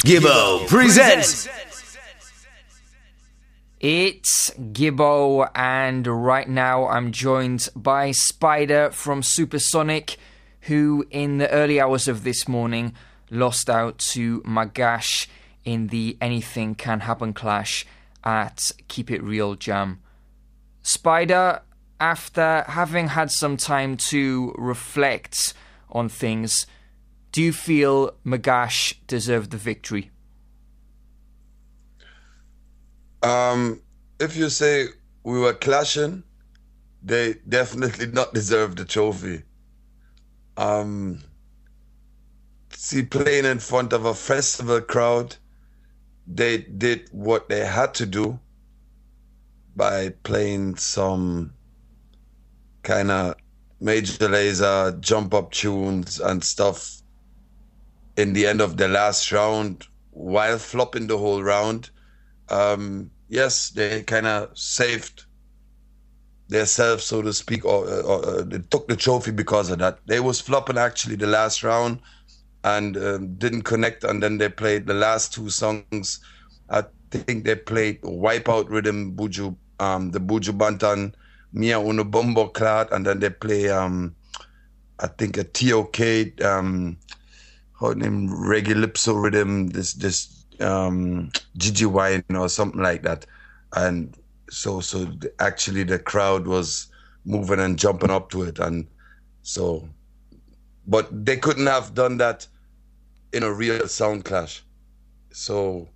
Gibbo presents. It's Gibbo, and right now I'm joined by Spider from Supersonic, who in the early hours of this morning lost out to Ma Gash in the Anything Can Happen clash at Keep It Real Jam. Spider, after having had some time to reflect on things, do you feel Ma Gash deserved the victory? If you say we were clashing, they definitely not deserve the trophy. See, playing in front of a festival crowd, they did what they had to do by playing some kind of Major Lazer jump up tunes and stuff in the end of the last round while flopping the whole round. Yes, they kind of saved themselves, so to speak, or they took the trophy because of that. They was flopping actually the last round and didn't connect, and then they played the last two songs. I think they played Wipeout Rhythm, Buju, the Buju Bantan, Mia Uno Bombo Clat, and then they play, I think a TOK, how name, Reggae Lipso Rhythm, this Gigi Wine or something like that. And so actually the crowd was moving and jumping up to it. And so, but they couldn't have done that in a real sound clash. So,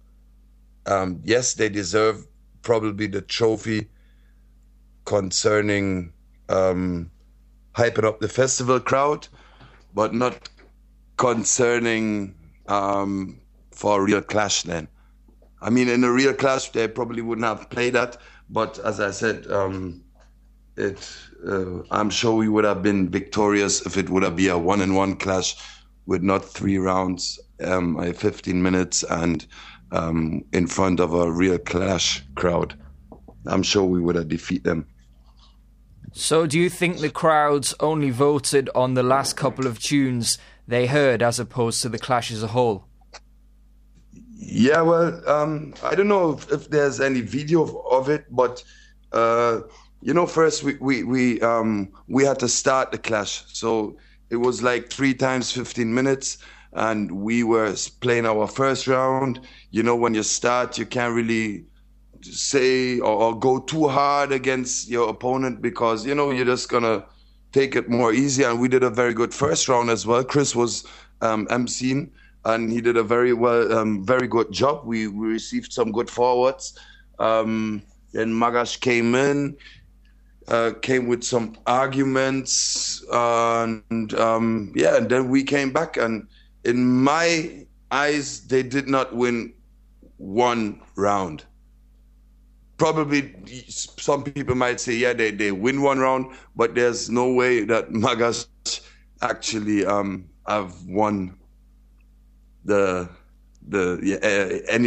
yes, they deserve probably the trophy concerning hyping up the festival crowd, but not concerning for a real clash then. I mean, in a real clash, they probably wouldn't have played that. But as I said, I'm sure we would have been victorious if it would have been a 1-on-1 clash with not 3 rounds, 15 minutes, and in front of a real clash crowd. I'm sure we would have defeated them. So do you think the crowds only voted on the last couple of tunes they heard as opposed to the clash as a whole? Yeah, well, I don't know if there's any video of it, but first we had to start the clash, so it was like 3 times 15 minutes, and we were playing our first round. You know, when you start, you can't really say or go too hard against your opponent because you're just gonna take it more easy. And we did a very good first round as well. Chris was emceeing, and he did a very good job. We received some good forwards. Then Ma Gash came in, came with some arguments, and then we came back. And in my eyes, they did not win 1 round. Probably some people might say, yeah, they win 1 round, but there's no way that Ma Gash actually have won any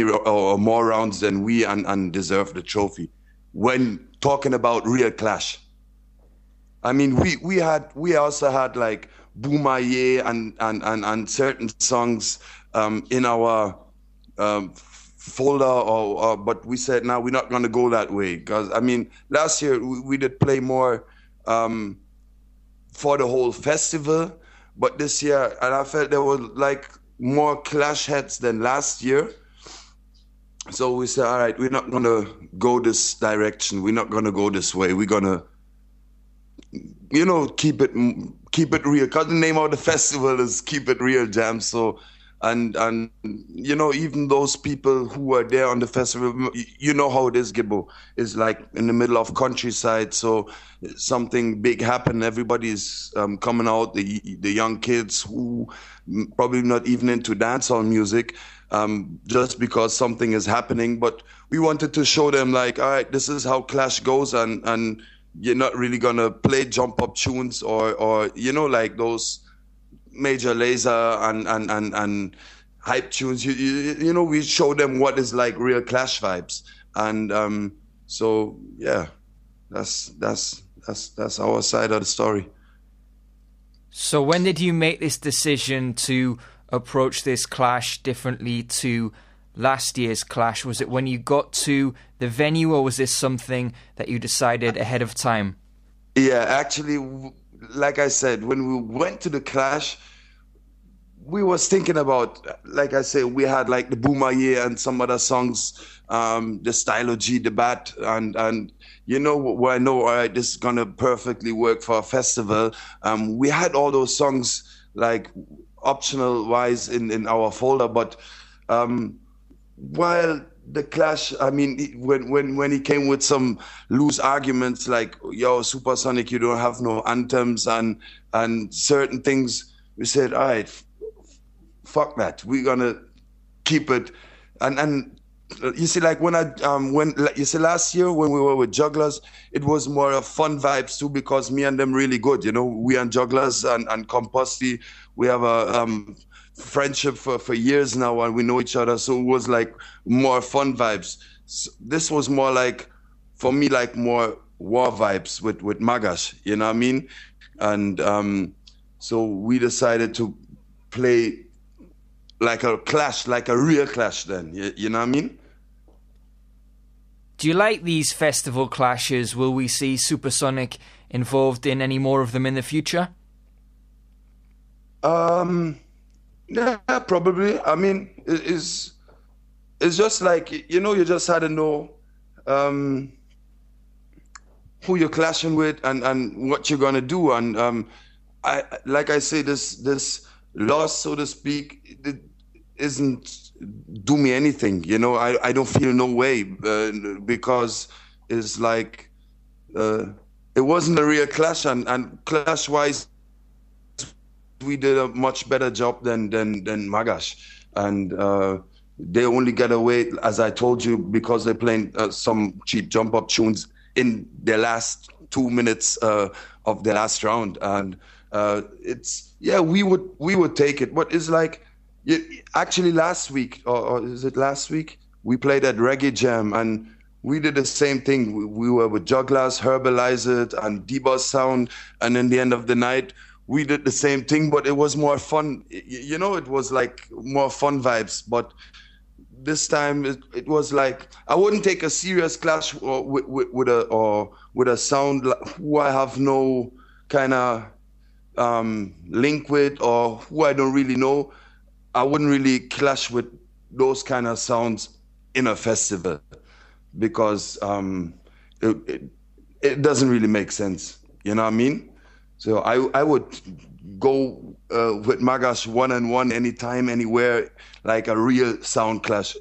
or more rounds than we and deserve the trophy. When talking about real clash, I mean, we also had like Boomaye and certain songs in our folder, but we said now we're not going to go that way, because I mean last year we did play more for the whole festival, but this year, and I felt there were like more clash heads than last year. So we said, all right, we're not going to go this direction. We're not going to go this way. We're going to, keep it real. Because the name of the festival is Keep It Real Jam. So, and even those people who were there on the festival, you know how it is, Gibbo. It's like in the middle of countryside. So something big happened. Everybody's coming out, the young kids who probably not even into dancehall music, just because something is happening. But we wanted to show them, like, all right, this is how clash goes, and you're not really gonna play jump up tunes or like those Major Lazer and hype tunes. We show them what is like real clash vibes, and so yeah, that's our side of the story. So when did you make this decision to approach this clash differently to last year's clash? Was it when you got to the venue, or was this something that you decided ahead of time? Yeah, actually, like I said, when we went to the clash, we was thinking about, like I said, we had like the Boomaye and some other songs, the Stylo G, the Bat, and you know where I know, all right, this is gonna perfectly work for a festival. We had all those songs like optional wise in our folder, but while the clash, I mean, when he came with some loose arguments like, yo, Supersonic, you don't have no anthems and certain things, we said, all right, fuck that. We're gonna keep it. And you see, like when you see last year when we were with Jugglers, it was more of fun vibes too, because me and them really good. You know, we and Jugglers and Composti, we have a friendship for years now, and we know each other. So it was like more fun vibes. So this was more like, for me, like more war vibes with Ma Gash, you know what I mean? And so we decided to play like a clash, like a real clash then, you know what I mean? Do you like these festival clashes? Will we see Supersonic involved in any more of them in the future? Yeah, probably. I mean, it's just like, you know, you just had to know who you're clashing with and what you're gonna do. And I, like I say, this loss, so to speak, it isn't do me anything. You know, I don't feel no way because it's like it wasn't a real clash, and clash wise, we did a much better job than Ma Gash, and they only get away, as I told you, because they're playing some cheap jump up tunes in their last 2 minutes of the last round, and it's, yeah, we would take it, but it's like, actually last week, or is it last week, we played at Reggae Jam and we did the same thing. We were with Jugglers, Herbalize It, and D-Buzz Sound, and in the end of the night we did the same thing, but it was more fun. You know, it was like more fun vibes, but this time it was like, I wouldn't take a serious clash with a sound who I have no kind of link with, or who I don't really know. I wouldn't really clash with those kind of sounds in a festival, because it doesn't really make sense. You know what I mean? So I would go with Ma Gash one-on-one anytime, anywhere, like a real sound clash.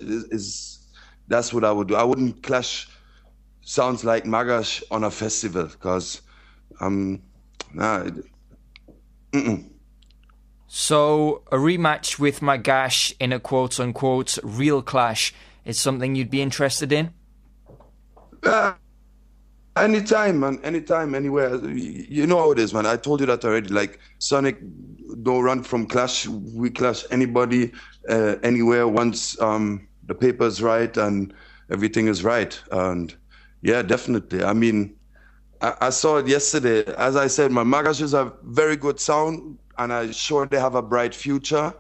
That's what I would do. I wouldn't clash sounds like Ma Gash on a festival, because So a rematch with Ma Gash in a quote-unquote real clash is something you'd be interested in? Anytime, man. Anytime, anywhere. You know how it is, man. I told you that already. Like, Sonic don't run from clash. We clash anybody, anywhere, once the paper's right and everything is right. And yeah, definitely. I mean, I saw it yesterday. As I said, my Ma Gash is a very good sound, and I'm sure they have a bright future.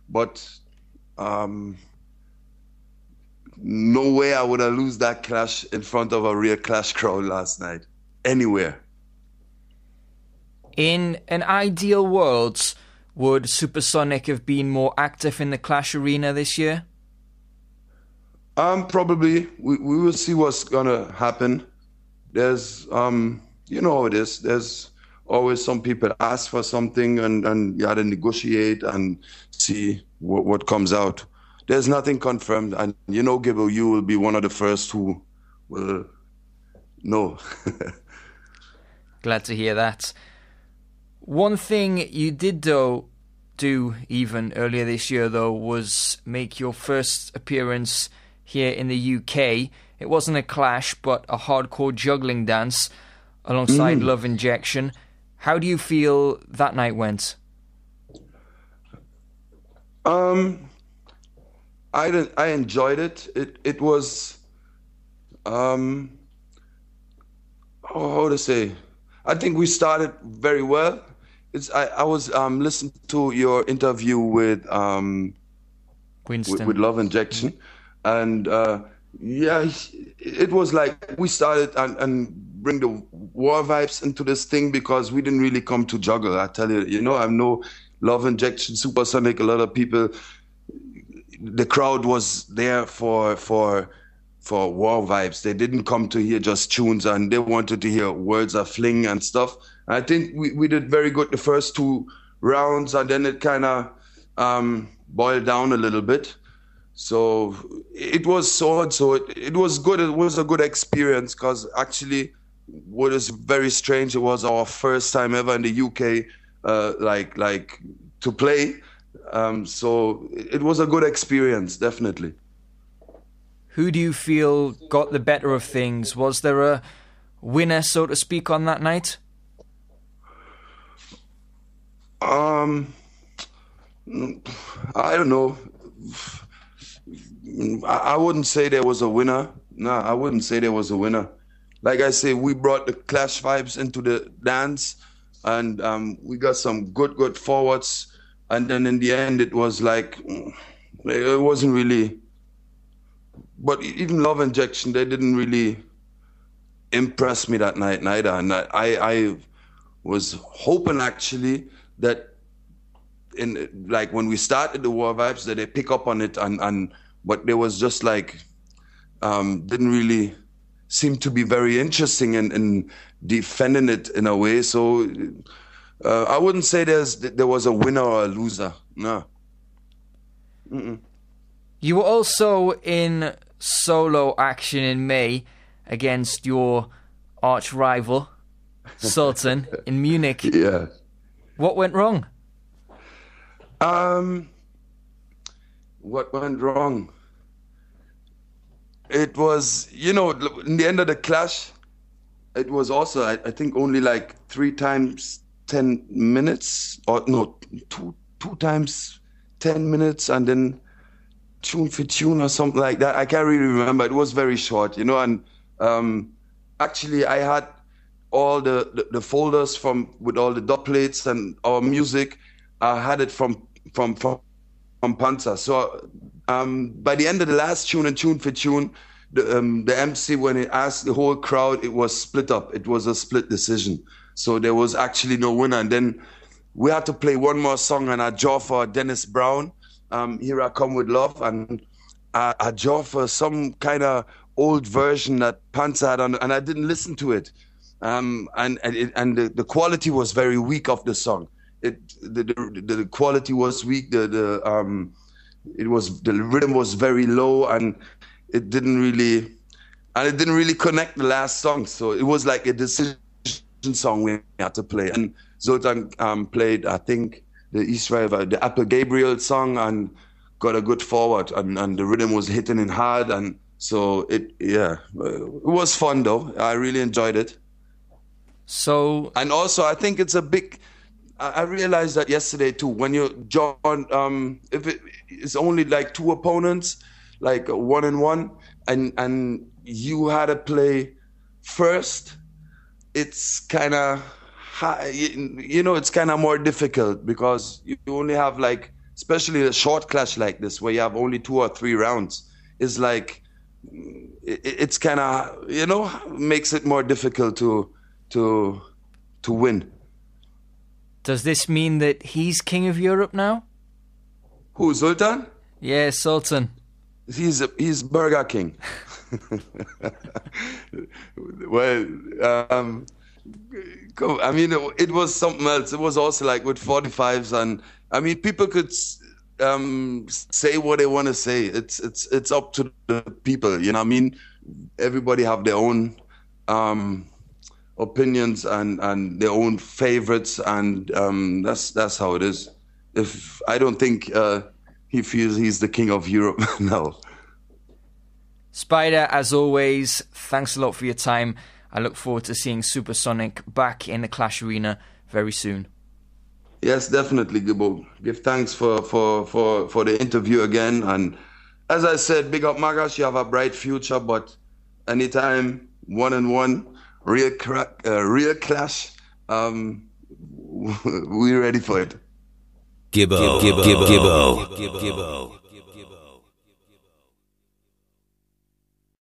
But no way I would have lose that clash in front of a real clash crowd last night, anywhere. In an ideal world, would Supersonic have been more active in the clash arena this year? Probably. We will see what's gonna happen. There's you know how it is. There's always some people ask for something, and you gotta negotiate and see what comes out. There's nothing confirmed, and you know, Gibbo, you will be one of the first who will know. Glad to hear that. One thing you did, though, do even earlier this year, though, was make your first appearance here in the UK. It wasn't a clash, but a hardcore juggling dance alongside Luv Injection. How do you feel that night went? I enjoyed it. It was how to say? I think we started very well. I was listening to your interview with Winston. with Luv Injection, and yeah, it was like we started and bring the war vibes into this thing because we didn't really come to juggle. I tell you, I know Luv Injection, Supersonic, a lot of people. The crowd was there for war vibes. They didn't come to hear just tunes, and they wanted to hear words of fling and stuff. I think we did very good the first 2 rounds, and then it kind of boiled down a little bit. So it was it was good. It was a good experience because actually, what is very strange, it was our first time ever in the UK, like to play. So it was a good experience, definitely. Who do you feel got the better of things? Was there a winner, so to speak, on that night? I don't know. I wouldn't say there was a winner. No, I wouldn't say there was a winner. Like I say, we brought the clash vibes into the dance, and we got some good forwards. And then in the end, it was like, it wasn't really. But even Luv Injection, they didn't really impress me that night neither. And I was hoping actually that like when we started the war vibes that they pick up on it, but there was just like didn't really seem to be very interesting in defending it in a way. So I wouldn't say there was a winner or a loser. No. Mm-mm. You were also in solo action in May against your arch rival, Sultan, in Munich. Yeah. What went wrong? What went wrong? It was, in the end of the clash, it was also, I think, only like 3 times 10 minutes, or no, two times 10 minutes, and then tune for tune or something like that. I can't really remember. It was very short, and actually I had all the folders with all the dub plates and our music. I had it from Panzer. So by the end of the last tune and tune for tune, the MC, when he asked the whole crowd, it was split up. It was a split decision. So there was actually no winner. And then we had to play one more song, and I draw for Dennis Brown. Here I Come With Love, and I draw for some kind of old version that Panzer had on, and I didn't listen to it. And the quality was very weak of the song. The quality was weak. The rhythm was very low, and it didn't really connect the last song. So it was like a decision song we had to play. And Sultan played, I think, the Apple Gabriel song, and got a good forward, and the rhythm was hitting in hard, and so it was fun though. I really enjoyed it. So, and also I think it's a big. I realized that yesterday too. When you join, if it's only like 2 opponents, like 1-1, and you had to play first, it's kind of it's kind of more difficult because you only have like, especially a short clash like this where you have only 2 or 3 rounds, is like it's kind of makes it more difficult to win. Does this mean that he's king of Europe now? Who, Sultan? Yeah, Sultan. He's Burger King. Well, I mean, it was something else. It was also like with 45s, and I mean, people could say what they want to say. It's up to the people, I mean, everybody have their own opinions and their own favorites, and that's how it is. If I don't think he feels he's the king of Europe now. Spider, as always, thanks a lot for your time. I look forward to seeing Supersonic back in the Clash Arena very soon. Yes, definitely, Gibbo. Give thanks for the interview again. And as I said, big up Ma Gash, you have a bright future, but anytime 1-1, real clash, we're ready for it. Gibbo.